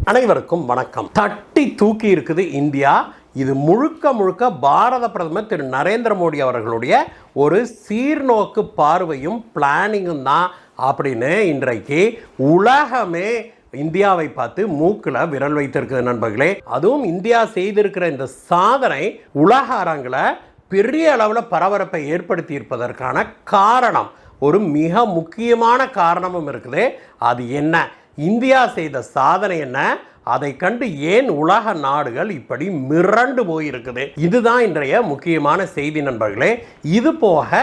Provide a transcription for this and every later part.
அனைவருக்கும் வணக்கம். தட்டி தூக்கி இருக்குது இந்தியா. இது முழுக்க முழுக்க பாரத பிரதமர் திரு நரேந்திர மோடி அவர்களுடைய ஒரு சீர்நோக்கு பார்வையும் பிளானிங்கும் தான் அப்படின்னு இன்றைக்கு உலகமே இந்தியாவை பார்த்து மூக்கில் விரல் வைத்திருக்குது நண்பர்களே. அதுவும் இந்தியா செய்திருக்கிற இந்த சாதனை உலக அரங்கில் பெரிய அளவில் பரபரப்பை ஏற்படுத்தி இருப்பதற்கான காரணம், ஒரு மிக முக்கியமான காரணமும் இருக்குது. அது என்ன, இந்தியா செய்த சாதனை என்ன, அதை கண்டு ஏன் உலக நாடுகள் இப்படி மிரண்டு போயிருக்குது, இதுதான் இன்றைய முக்கியமான செய்தி நண்பர்களே. இது போக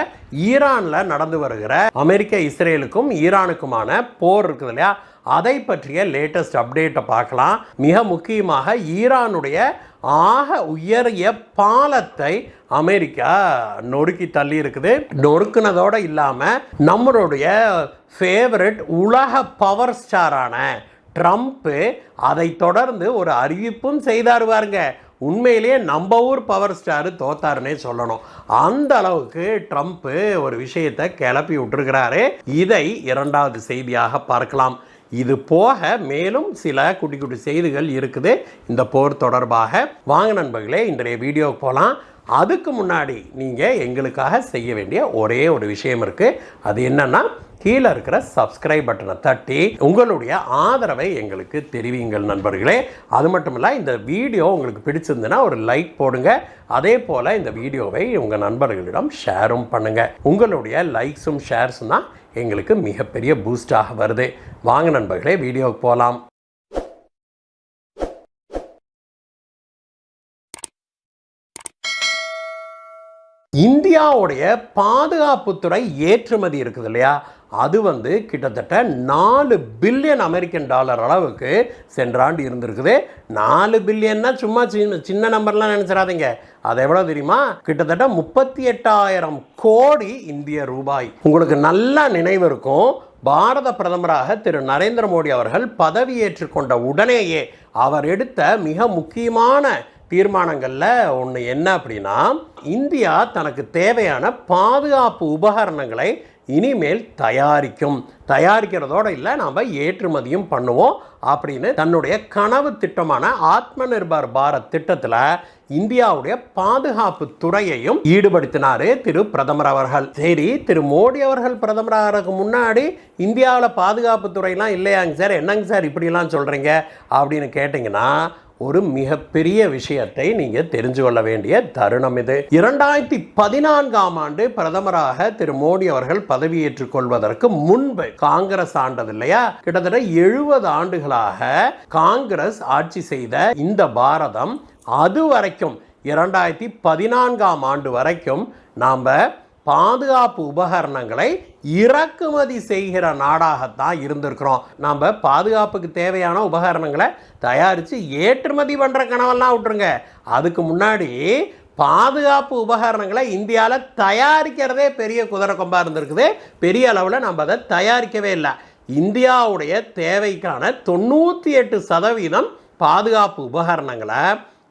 ஈரானில் நடந்து வருகிற அமெரிக்க இஸ்ரேலுக்கும் ஈரானுக்குமான போர் இருக்குது இல்லையா, அதை பற்றிய லேட்டஸ்ட் அப்டேட்டை பார்க்கலாம். மிக முக்கியமாக ஈரானுடைய ஆக உயரிய பாலத்தை அமெரிக்கா நொறுக்கி தள்ளி இருக்குது. நொறுக்குனதோடு இல்லாமல் நம்மளுடைய ஃபேவரட் உலக பவர் ஸ்டாரான ட்ரம்ப்பு அதை தொடர்ந்து ஒரு அறிவிப்பும் செய்தார் பாருங்க. உண்மையிலேயே நம்ம ஊர் பவர் ஸ்டார் தோத்தாருன்னே சொல்லணும். அந்த அளவுக்கு ட்ரம்ப்பு ஒரு விஷயத்தை கிளப்பி விட்டுருக்கிறாரு. இதை இரண்டாவது செய்தியாக பார்க்கலாம். இது போக மேலும் சில குட்டி குட்டி செய்திகள் இருக்குது இந்த போர் தொடர்பாக. வாங்க நண்பர்களே, இன்றைய வீடியோவுக்கு போகலாம். அதுக்கு முன்னாடி நீங்கள் எங்களுக்காக செய்ய வேண்டிய ஒரே ஒரு விஷயம் இருக்குது. அது என்னன்னா, கீழே இருக்கிற சப்ஸ்கிரைப் பட்டனை தட்டி உங்களுடைய ஆதரவை எங்களுக்கு தெரிவிங்கள் நண்பர்களே. அது மட்டும் இல்லை, இந்த வீடியோ உங்களுக்கு பிடிச்சிருந்துன்னா ஒரு லைக் போடுங்க. அதே போல் இந்த வீடியோவை உங்கள் நண்பர்களிடம் ஷேரும் பண்ணுங்கள். உங்களுடைய லைக்ஸும் ஷேர்ஸும் தான் எங்களுக்கு மிகப்பெரிய பூஸ்டாக வருது. வாங்க நண்பர்களே, வீடியோவுக்கு போகலாம். இந்தியாவுடைய பாதுகாப்புத்துறை ஏற்றுமதி இருக்குது இல்லையா, அது கிட்டத்தட்ட 4 பில்லியன் அமெரிக்கன் டாலர் அளவுக்கு சென்ற ஆண்டு இருந்திருக்குது. 4 பில்லியன்னா சும்மா சின்ன நம்பர்லாம் நினைச்சிடாதீங்க. அது எவ்வளோ தெரியுமா? கிட்டத்தட்ட 38,000 கோடி இந்திய ரூபாய். உங்களுக்கு நல்லா நினைவு இருக்கும், பாரத பிரதமராக திரு நரேந்திர மோடி அவர்கள் பதவியேற்று கொண்ட உடனேயே அவர் எடுத்த மிக முக்கியமான தீர்மானங்களில் ஒன்று என்ன அப்படின்னா, இந்தியா தனக்கு தேவையான பாதுகாப்பு உபகரணங்களை இனிமேல் தயாரிக்கிறதோடு இல்லை, நாம் ஏற்றுமதியும் பண்ணுவோம் அப்படின்னு தன்னுடைய கனவு திட்டமான ஆத்ம நிர்பர் பாரத் திட்டத்தில் இந்தியாவுடைய பாதுகாப்பு துறையையும் ஈடுபடுத்தினார் திரு பிரதமர் அவர்கள். சரி, திரு மோடி அவர்கள் பிரதமராகிறதுக்கு முன்னாடி இந்தியாவில் பாதுகாப்பு துறையெல்லாம் இல்லையாங்க சார், என்னங்க சார் இப்படிலாம் சொல்கிறீங்க அப்படின்னு கேட்டிங்கன்னா, ஒரு மிகப்பெரிய விஷயத்தை நீங்க தெரிஞ்சு கொள்ள வேண்டிய தருணம் இது. 2014ஆம் ஆண்டு பிரதமராக திரு மோடி அவர்கள் பதவியேற்றுக் கொள்வதற்கு முன்பு காங்கிரஸ் ஆண்டது இல்லையா, கிட்டத்தட்ட 70 ஆண்டுகளாக காங்கிரஸ் ஆட்சி செய்த இந்த பாரதம் அது வரைக்கும் 2014ஆம் ஆண்டு வரைக்கும் நாம் பாதுகாப்பு உபகரணங்களை இறக்குமதி செய்கிற நாடாகத்தான் இருந்திருக்கிறோம். நம்ம பாதுகாப்புக்கு தேவையான உபகரணங்களை தயாரித்து ஏற்றுமதி பண்ணுற கனவெல்லாம் விட்டுருங்க. அதுக்கு முன்னாடி பாதுகாப்பு உபகரணங்களை இந்தியாவில் தயாரிக்கிறதே பெரிய குதிரை கொம்பாக இருந்திருக்குது. பெரிய அளவில் நம்ம அதை தயாரிக்கவே இல்லை. இந்தியாவுடைய தேவைக்கான 98% பாதுகாப்பு உபகரணங்களை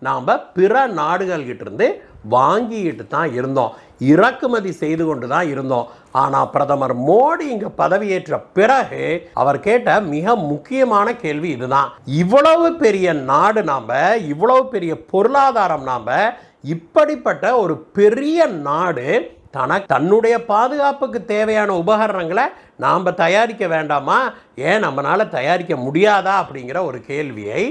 நாம் பிற நாடுகள்கிட்ட வாங்கிக்கிட்டு தான் இருந்தோம், இறக்குமதி செய்து கொண்டு தான் இருந்தோம். ஆனால் பிரதமர் மோடி இங்கே பதவியேற்ற பிறகு அவர் கேட்ட மிக முக்கியமான கேள்வி இதுதான். இவ்வளவு பெரிய நாடு நாம், இவ்வளவு பெரிய பொருளாதாரம் நாம், இப்படிப்பட்ட ஒரு பெரிய நாடு தன்னுடைய பாதுகாப்புக்கு தேவையான உபகரணங்களை நாம் தயாரிக்க வேண்டாமா, ஏன் நம்மளால் தயாரிக்க முடியாதா அப்படிங்கிற ஒரு கேள்வியை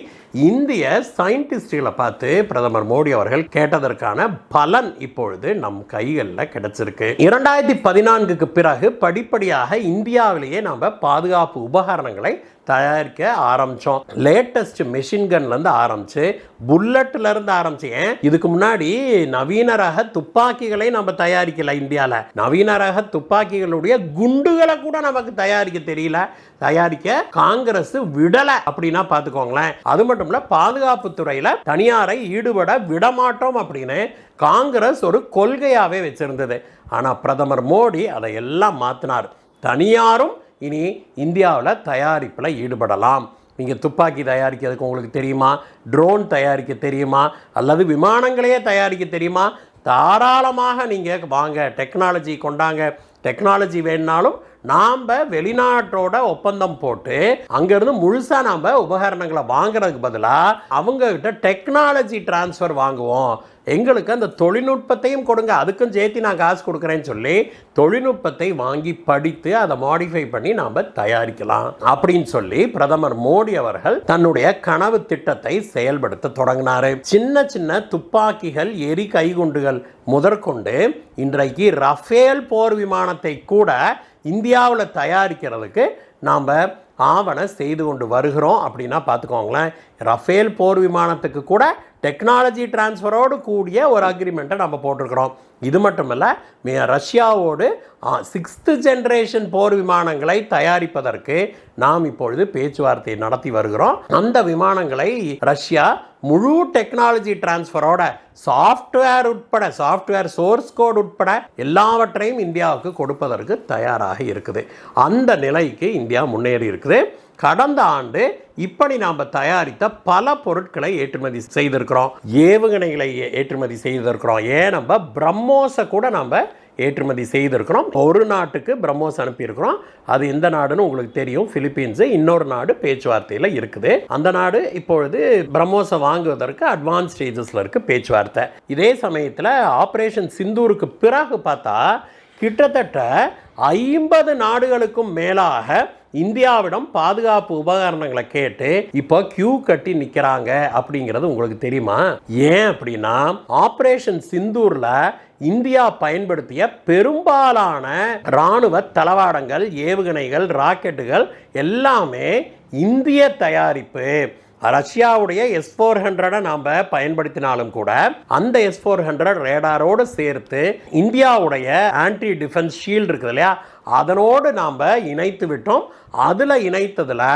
இந்திய சயின்டிஸ்டுகளை பார்த்து பிரதமர் மோடி அவர்கள் கேட்டதற்கான பலன் இப்பொழுது நம் கைகளில் கிடைச்சிருக்கு. 2014க்கு பிறகு படிப்படியாக இந்தியாவிலேயே நம்ம பாதுகாப்பு உபகரணங்களை தயாரிக்க ஆரம்பித்தோம். லேட்டஸ்ட் மெஷின் கன்லேருந்து ஆரம்பித்து புல்லட்லேருந்து ஆரம்பிச்சு, இதுக்கு முன்னாடி நவீன ரக துப்பாக்கிகளை நம்ம தயாரிக்கல இந்தியாவில். நவீன ரக துப்பாக்கிகளுடைய குண்டுகளை கூட நமக்கு தயாரிக்க தெரியல, தயாரிக்க காங்கிரஸ் விடலை அப்படின்னா பார்த்துக்கோங்களேன். அது மட்டும் இல்லை, பாதுகாப்பு துறையில் தனியாரை ஈடுபட விடமாட்டோம் அப்படின்னு காங்கிரஸ் ஒரு கொள்கையாகவே வச்சிருந்தது. ஆனால் பிரதமர் மோடி அதை எல்லாம் மாற்றினார். தனியாரும் இனி இந்தியாவில் தயாரிப்பில் ஈடுபடலாம். நீங்கள் துப்பாக்கி தயாரிக்கிறதுக்கு உங்களுக்கு தெரியுமா, ட்ரோன் தயாரிக்க தெரியுமா, அல்லது விமானங்களையே தயாரிக்க தெரியுமா, தாராளமாக நீங்கள் வாங்க, டெக்னாலஜி கொண்டாங்க, டெக்னாலஜி வேணுனாலும் நாம் வெளிநாட்டோட ஒப்பந்தம் போட்டு அங்கிருந்து முழுசா நாம் உபகரணங்களை வாங்குறதுக்கு பதிலாக அவங்க கிட்ட டெக்னாலஜி டிரான்ஸ்ஃபர் வாங்குவோம், எங்களுக்கு அந்த தொழில்நுட்பத்தையும் கொடுங்க, அதுக்கும் சேர்த்து நான் காசு கொடுக்குறேன்னு சொல்லி தொழில்நுட்பத்தை வாங்கி படித்து அதை மாடிஃபை பண்ணி நாம் தயாரிக்கலாம் அப்படின்னு சொல்லி பிரதமர் மோடி அவர்கள் தன்னுடைய கனவு திட்டத்தை செயல்படுத்த தொடங்கினார். சின்ன சின்ன துப்பாக்கிகள், எரி கைகுண்டுகள் முதற்கொண்டு இன்றைக்கு ரஃபேல் போர் விமானத்தை கூட இந்தியாவில் தயாரிக்கிறதுக்கு நாம் ஆவணம் செய்து கொண்டு வருகிறோம். அப்படின்னா பார்த்துக்கோங்களேன், ரஃபேல் போர் விமானத்துக்கு கூட டெக்னாலஜி டிரான்ஸ்ஃபரோடு கூடிய ஒரு அக்ரிமெண்ட்டை நம்ம போட்டிருக்கிறோம். இது மட்டுமல்ல, ரஷ்யாவோடு 6th ஜெனரேஷன் போர் விமானங்களை தயாரிப்பதற்கு நாம் இப்பொழுது பேச்சுவார்த்தை நடத்தி வருகிறோம். அந்த விமானங்களை ரஷ்யா முழு டெக்னாலஜி டிரான்ஸ்ஃபரோட சாஃப்ட்வேர் சோர்ஸ் கோட் உட்பட எல்லாவற்றையும் இந்தியாவுக்கு கொடுப்பதற்கு தயாராக இருக்குது. அந்த நிலைக்கு இந்தியா முன்னேறி இருக்குது. கடந்த ஆண்டு இப்படி நாம் தயாரித்த பல பொருட்களை ஏற்றுமதி செய்திருக்கிறோம். ஏவுகணைகளை ஏற்றுமதி செய்திருக்கிறோம். ஏன் நம்ம பிரம்மோஸை கூட நம்ம ஏற்றுமதி செய்திருக்கிறோம். ஒரு நாட்டுக்கு பிரம்மோஸ் அனுப்பியிருக்கிறோம். அது எந்த நாடுன்னு உங்களுக்கு தெரியும், பிலிப்பீன்ஸ். இன்னொரு நாடு பேச்சுவார்த்தையில் இருக்குது. அந்த நாடு இப்பொழுது பிரம்மோஸை வாங்குவதற்கு அட்வான்ஸ் ஸ்டேஜஸில் இருக்கு பேச்சுவார்த்தை. இதே சமயத்தில் ஆபரேஷன் சிந்தூருக்கு பிறகு பார்த்தா கிட்டத்தட்ட 50 நாடுகளுக்கும் மேலாக இந்தியாவிடம் பாதுகாப்பு உபகரணங்களை கேட்டு இப்போ கியூ கட்டி நிற்கிறாங்க. அப்படிங்கிறது உங்களுக்கு தெரியுமா? ஏன் அப்படின்னா, ஆபரேஷன் சிந்தூர்ல இந்தியா பயன்படுத்திய பெரும்பாலான இராணுவ தளவாடங்கள், ஏவுகணைகள், ராக்கெட்டுகள் எல்லாமே இந்திய தயாரிப்பு. ரஷ்யாவுடைய S-400 நாம் பயன்படுத்தினாலும் கூட அந்த S-400 ரேடாரோடு சேர்த்து இந்தியாவுடைய ஆன்டி டிஃபென்ஸ் ஷீல்டு இருக்குது இல்லையா, அதனோடு நாம் இணைத்து விட்டோம். அதில் இணைத்ததில்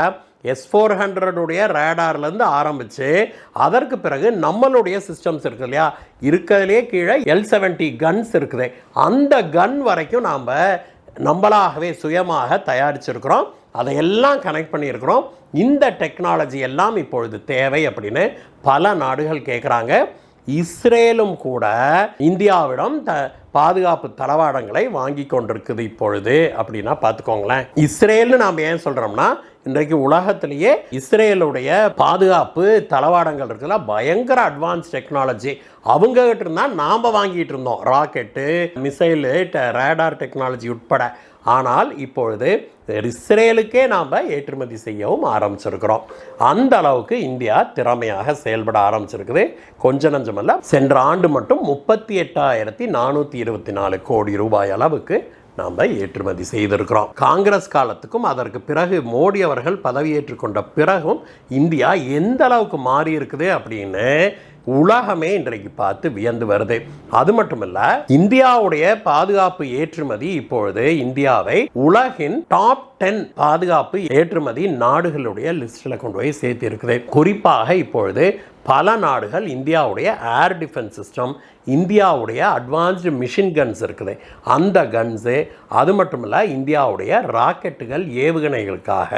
S-400 ரேடார்லேருந்து ஆரம்பித்து அதற்கு பிறகு நம்மளுடைய சிஸ்டம்ஸ் இருக்குது இல்லையா, இருக்கிறதுலே கீழே L-70 கன்ஸ் இருக்குது. அந்த கன் வரைக்கும் நாம் நம்மளாகவே சுயமாக தயாரிச்சிருக்கிறோம். அதையெல்லாம் கனெக்ட் பண்ணியிருக்கிறோம். இந்த டெக்னாலஜி எல்லாம் இப்பொழுது தேவை அப்படின்னு பல நாடுகள் கேட்குறாங்க. இஸ்ரேலும் கூட இந்தியாவிடம் பாதுகாப்பு தளவாடங்களை வாங்கி கொண்டிருக்குது இப்பொழுது. அப்படின்னா பார்த்துக்கோங்களேன். இஸ்ரேல்னு நாம் ஏன் சொல்கிறோம்னா, இன்றைக்கு உலகத்திலேயே இஸ்ரேலுடைய பாதுகாப்பு தளவாடங்கள் இருக்குல்ல, பயங்கர அட்வான்ஸ் டெக்னாலஜி. அவங்க கிட்ட இருந்தால் நாம் வாங்கிட்டு இருந்தோம், ராக்கெட்டு, மிசைலு, ரேடார் டெக்னாலஜி உட்பட. ஆனால் இப்பொழுது இஸ்ரேலுக்கே நாம் ஏற்றுமதி செய்யவும் ஆரம்பிச்சிருக்கிறோம். அந்த அளவுக்கு இந்தியா திறமையாக செயல்பட ஆரம்பிச்சிருக்குது. கொஞ்ச நஞ்சமல்ல, சென்ற ஆண்டு மட்டும் 38,424 கோடி ரூபாய் அளவுக்கு நாம் ஏற்றுமதி செய்திருக்கிறோம். காங்கிரஸ் காலத்துக்கும் அதற்கு பிறகு மோடி அவர்கள் பதவியேற்றுக் கொண்ட பிறகும் இந்தியா எந்த அளவுக்கு மாறி இருக்குது அப்படின்னு உலகமே இன்றைக்கு பார்த்து வியந்து வருது. அது மட்டுமல்ல, இந்தியாவுடைய பாதுகாப்பு ஏற்றுமதி இப்பொழுது இந்தியாவை உலகின் டாப் 10 பாதுகாப்பு ஏற்றுமதி நாடுகளுடைய லிஸ்டில் கொண்டு போய் சேர்த்து இருக்குது. குறிப்பாக இப்பொழுது பல நாடுகள் இந்தியாவுடைய ஏர் டிஃபென்ஸ் சிஸ்டம், இந்தியாவுடைய அட்வான்ஸ்டு மிஷின் கன்ஸ் இருக்குது, அந்த கன்ஸு, அது மட்டும் இல்லை இந்தியாவுடைய ராக்கெட்டுகள், ஏவுகணைகளுக்காக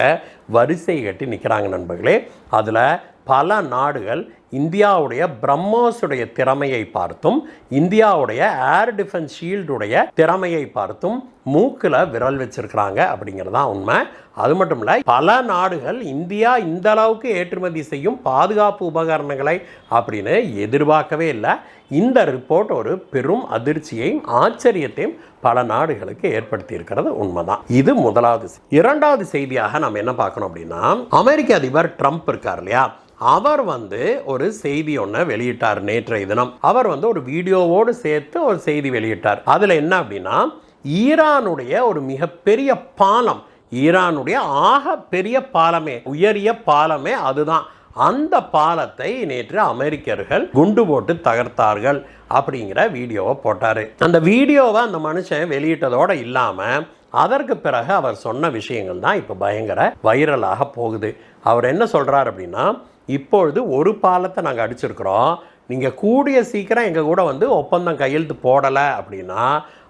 வரிசை கட்டி நிற்கிறாங்க நண்பர்களே. அதில் பல நாடுகள் இந்தியாவுடைய பிரம்மோஸுடைய திறமையை பார்த்தும் இந்தியாவுடைய ஏர் டிஃபென்ஸ் ஷீல்டுடைய திறமையை பார்த்தும் மூக்கில் விரல் வச்சிருக்கிறாங்க அப்படிங்கிறது தான் உண்மை. அது மட்டும் இல்லை, பல நாடுகள் இந்தியா இந்த அளவுக்கு ஏற்றுமதி செய்யும் பாதுகாப்பு உபகரணங்களை அப்படின்னு எதிர்பார்க்கவே இல்லை. இந்த ரிப்போர்ட் ஒரு பெரும் அதிர்ச்சியையும் ஆச்சரியத்தையும் பல நாடுகளுக்கு ஏற்படுத்தி இருக்கிறது உண்மைதான். இது முதலாவது. இரண்டாவது செய்தியாக நாம் என்ன பார்க்கணும் அப்படின்னா, அமெரிக்க அதிபர் ட்ரம்ப் இருக்கார் இல்லையா, அவர் ஒரு செய்தி ஒன்று வெளியிட்டார் நேற்றைய தினம். அவர் ஒரு வீடியோவோடு சேர்த்து ஒரு செய்தி வெளியிட்டார். அதில் என்ன அப்படின்னா, ஈரானுடைய ஒரு மிகப்பெரிய பாலம், ஈரானுடைய ஆக பெரிய பாலமே, உயரிய பாலமே அதுதான். அந்த பாலத்தை நேற்று அமெரிக்கர்கள் குண்டு போட்டு தகர்த்தார்கள் அப்படிங்கிற வீடியோவை போட்டார். அந்த வீடியோவை அந்த மனுஷன் வெளியிட்டதோடு இல்லாமல் அதற்கு பிறகு அவர் சொன்ன விஷயங்கள் தான் இப்போ பயங்கர வைரலாக போகுது. அவர் என்ன சொல்கிறார் அப்படின்னா, இப்பொழுது ஒரு பாலத்தை நாங்கள் அடிச்சிருக்கிறோம், நீங்கள் கூடிய சீக்கிரம் எங்கள் கூட ஒப்பந்தம் கையெழுத்து போடலை அப்படின்னா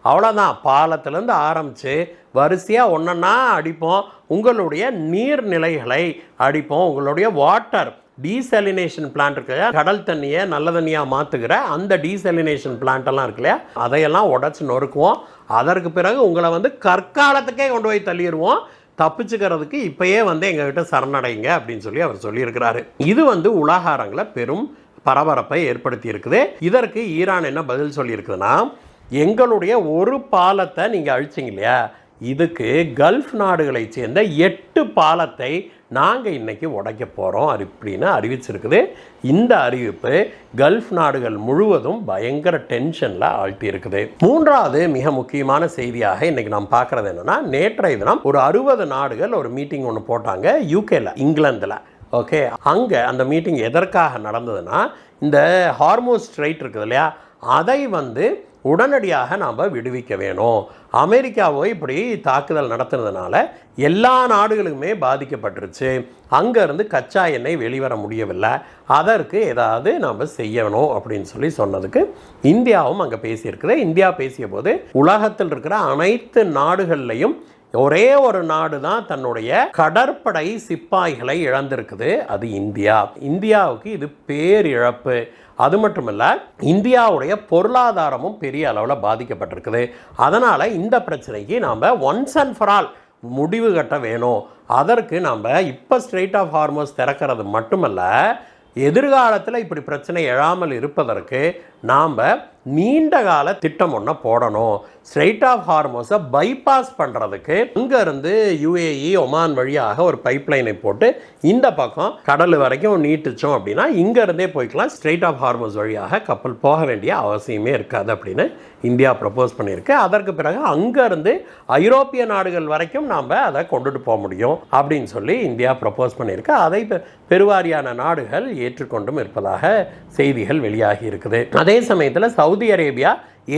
அவ்வளோதான், பாலத்திலேருந்து ஆரம்பித்து வரிசையாக ஒன்றா அடிப்போம், உங்களுடைய நீர்நிலைகளை அடிப்போம், உங்களுடைய வாட்டர் டீசலினேஷன் பிளான்ட் இருக்கு இல்லையா, கடல் தண்ணியை நல்ல தண்ணியாக மாற்றுகிற அந்த டீசலினேஷன் பிளான்ட்டெல்லாம் இருக்கு இல்லையா, அதையெல்லாம் உடச்சி நொறுக்குவோம். அதற்கு பிறகு உங்களை வந்து கற்காலத்துக்கே கொண்டு போய் தள்ளிடுவோம். தப்பிச்சுக்கிறதுக்கு இப்பயே வந்து எங்ககிட்ட சரணடைங்க அப்படின்னு சொல்லி அவர் சொல்லியிருக்கிறாரு. இது வந்து உலக அரங்கில் பெரும் பரபரப்பை ஏற்படுத்தி இருக்குது. இதற்கு ஈரான் என்ன பதில் சொல்லியிருக்குதுன்னா, எங்களுடைய ஒரு பாலத்தை நீங்கள் அழிச்சிங்க இல்லையா, இதுக்கு கல்ஃப் நாடுகளை சேர்ந்த 8 பாலத்தை நாங்கள் இன்னைக்கு உடைக்க போகிறோம் அப்படின்னு அறிவிச்சிருக்குது. இந்த அறிவிப்பு கல்ஃப் நாடுகள் முழுவதும் பயங்கர டென்ஷனில் ஆழ்த்தி இருக்குது. மூன்றாவது மிக முக்கியமான செய்தியாக இன்னைக்கு நாம் பார்க்குறது என்னென்னா, நேற்றைய தினம் ஒரு 60 நாடுகள் ஒரு மீட்டிங் ஒன்று போட்டாங்க யூகேல, இங்கிலாந்தில். ஓகே, அங்கே அந்த மீட்டிங் எதற்காக நடந்ததுன்னா, இந்த ஹார்மோஸ் ஸ்ட்ரைட் இருக்குது இல்லையா, அதை வந்து உடனடியாக நாம் விடுவிக்க வேணும். அமெரிக்காவோ இப்படி தாக்குதல் நடத்துனதுனால எல்லா நாடுகளுமே பாதிக்கப்பட்டுருச்சு. அங்கேருந்து கச்சா எண்ணெய் வெளிவர முடியவில்லை, அதற்கு ஏதாவது நாம் செய்யணும் அப்படின்னு சொல்லி சொன்னதுக்கு இந்தியாவும் அங்கே பேசியிருக்குது. இந்தியா பேசிய போது உலகத்தில் இருக்கிற அனைத்து நாடுகள்லையும் ஒரே ஒரு நாடு தான் தன்னுடைய கடற்படை சிப்பாய்களை இழந்திருக்குது, அது இந்தியா. இந்தியாவுக்கு இது பேரிழப்பு. அது மட்டுமல்ல, இந்தியாவுடைய பொருளாதாரமும் பெரிய அளவில் பாதிக்கப்பட்டிருக்குது. அதனால் இந்த பிரச்சனைக்கு நாம் ஒன்ஸ் அண்ட் ஃபார் ஆல் முடிவு கட்ட வேணும். அதற்கு நாம் இப்போ ஸ்ட்ரெயிட் ஆஃப் ஹார்மோஸ் திறக்கிறது மட்டுமல்ல, எதிர்காலத்தில் இப்படி பிரச்சனை எழாமல் இருப்பதற்கு நாம் நீண்ட கால திட்டம் ஒன்று போடணும். ஸ்ட்ரெயிட் ஆஃப் ஹார்மோஸை பைபாஸ் பண்ணுறதுக்கு அங்கேருந்து UAE ஒமான் வழியாக ஒரு பைப்லைனை போட்டு இந்த பக்கம் கடல் வரைக்கும் நீட்டிச்சோம் அப்படின்னா இங்கேருந்தே போய்க்கலாம். ஸ்ட்ரெயிட் ஆஃப் ஹார்மோஸ் வழியாக கப்பல் போக வேண்டிய அவசியமே இருக்காது அப்படின்னு இந்தியா ப்ரப்போஸ் பண்ணியிருக்கு. அதற்கு பிறகு அங்கேருந்து ஐரோப்பிய நாடுகள் வரைக்கும் நாம் அதை கொண்டுட்டு போக முடியும் அப்படின்னு சொல்லி இந்தியா ப்ரப்போஸ் பண்ணியிருக்கு. அதை பெருவாரியான நாடுகள் ஏற்றுக்கொண்டும் இருப்பதாக செய்திகள் வெளியாகி இருக்குது. அதே சமயத்தில் சவுதி அரேபியா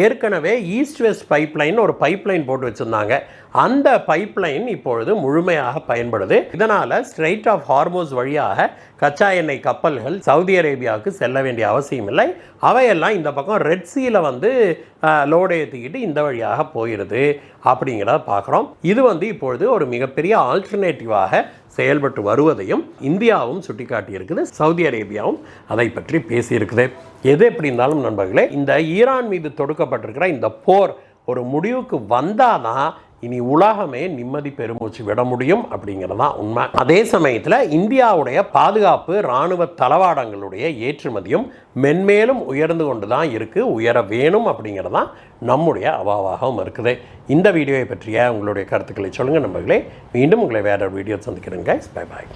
ஏற்கனவே ஈஸ்ட் வெஸ்ட் பைப்லைன் ஒரு பைப்லைன் போட்டு வச்சுருந்தாங்க. அந்த பைப்லைன் இப்பொழுது முழுமையாக பயன்படுது. இதனால் ஸ்ட்ரெயிட் ஆஃப் ஹார்மோஸ் வழியாக கச்சா எண்ணெய் கப்பல்கள் சவுதி அரேபியாவுக்கு செல்ல வேண்டிய அவசியம் இல்லை. அவையெல்லாம் இந்த பக்கம் ரெட் சீல வந்து லோடு ஏற்றிக்கிட்டு இந்த வழியாக போயிடுது அப்படிங்கிறத பார்க்குறோம். இது வந்து இப்பொழுது ஒரு மிகப்பெரிய ஆல்டர்னேட்டிவாக செயல்பட்டு வருவதையும் இந்தியாவும் சுட்டிக்காட்டி இருக்குது. சவுதி அரேபியாவும் அதை பற்றி பேசியிருக்குது. எது எப்படி இருந்தாலும் நண்பர்களே, இந்த ஈரான் மீது தொடுக்கப்பட்டிருக்கிற இந்த போர் ஒரு முடிவுக்கு வந்தாதான் இனி உலகமே நிம்மதி பெருமூச்சு விட முடியும் அப்படிங்கிறதான் உண்மை. அதே சமயத்தில் இந்தியாவுடைய பாதுகாப்பு இராணுவ தளவாடங்களுடைய ஏற்றுமதியும் மென்மேலும் உயர்ந்து கொண்டு தான் இருக்குது, உயர வேணும் அப்படிங்கிறதான் நம்முடைய அவாவாகவும் இருக்குது. இந்த வீடியோவை பற்றிய உங்களுடைய கருத்துக்களை சொல்லுங்கள் நண்பர்களே. மீண்டும் உங்களை வேற வீடியோ சந்திக்கிறேங்க. Bye bye.